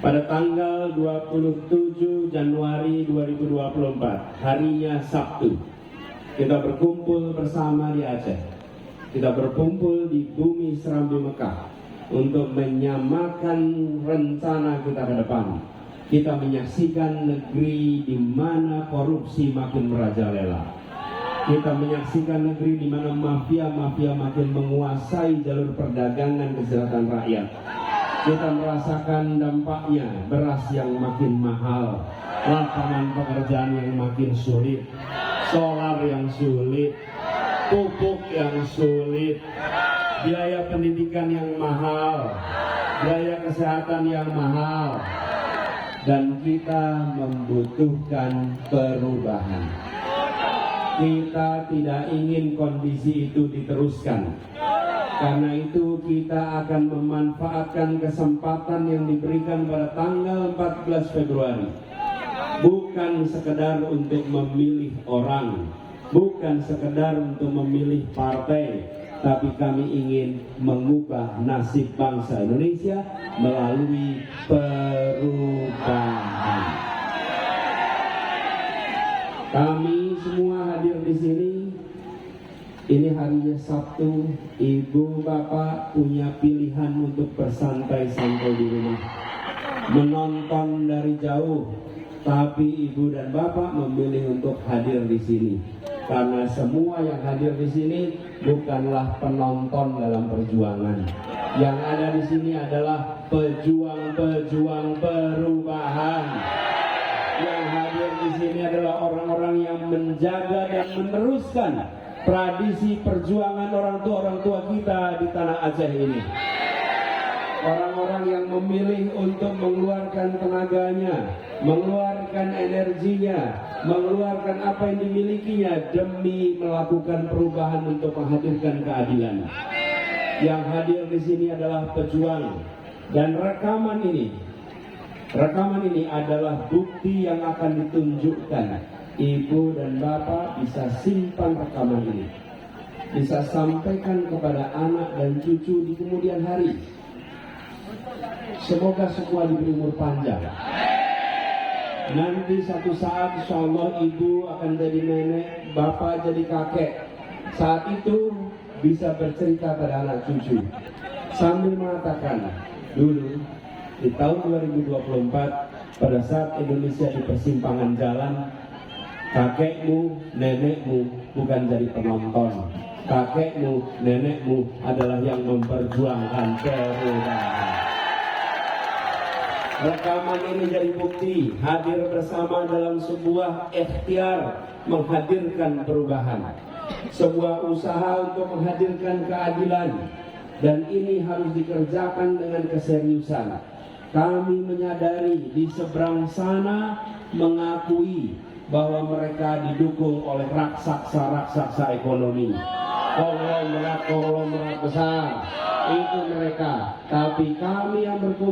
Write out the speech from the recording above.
pada tanggal 27 Januari 2024, harinya Sabtu, kita berkumpul bersama di Aceh. Kita berkumpul di bumi Serambi Mekah untuk menyamakan rencana kita ke depan. Kita menyaksikan negeri di mana korupsi makin merajalela. Kita menyaksikan negeri di mana mafia-mafia makin menguasai jalur perdagangan kesejahteraan rakyat. Kita merasakan dampaknya, beras yang makin mahal, lapangan pekerjaan yang makin sulit, solar yang sulit, pupuk yang sulit, biaya pendidikan yang mahal, biaya kesehatan yang mahal, dan kita membutuhkan perubahan. Kita tidak ingin kondisi itu diteruskan. Karena itu kita akan memanfaatkan kesempatan yang diberikan pada tanggal 14 Februari. Bukan sekedar untuk memilih orang, bukan sekedar untuk memilih partai, tapi kami ingin mengubah nasib bangsa Indonesia melalui perubahan. Kami semua hadir di sini. Ini harinya Sabtu, ibu bapak punya pilihan untuk bersantai-santai di rumah, menonton dari jauh, tapi ibu dan bapak memilih untuk hadir di sini. Karena semua yang hadir di sini bukanlah penonton dalam perjuangan. Yang ada di sini adalah pejuang-pejuang perubahan. Yang hadir di sini adalah orang-orang yang menjaga dan meneruskan tradisi perjuangan orang tua kita di tanah Aceh ini. Orang-orang yang memilih untuk mengeluarkan tenaganya, mengeluarkan energinya, mengeluarkan apa yang dimilikinya demi melakukan perubahan untuk menghadirkan keadilan. Yang hadir di sini adalah pejuang, dan rekaman ini adalah bukti yang akan ditunjukkan. Ibu dan bapak bisa simpan rekaman ini, bisa sampaikan kepada anak dan cucu di kemudian hari. Semoga semua diberi umur panjang. Nanti satu saat insya Allah ibu akan jadi nenek, bapak jadi kakek. Saat itu bisa bercerita pada anak cucu sambil mengatakan, dulu di tahun 2024 pada saat Indonesia di persimpangan jalan, kakekmu, nenekmu bukan jadi penonton. Kakekmu, nenekmu adalah yang memperjuangkan perubahan. Rekaman ini jadi bukti hadir bersama dalam sebuah ikhtiar menghadirkan perubahan, sebuah usaha untuk menghadirkan keadilan, dan ini harus dikerjakan dengan keseriusan. Kami menyadari di seberang sana mengakui bahwa mereka didukung oleh raksasa ekonomi, konglomerat besar, itu mereka. Tapi kami yang berkumpul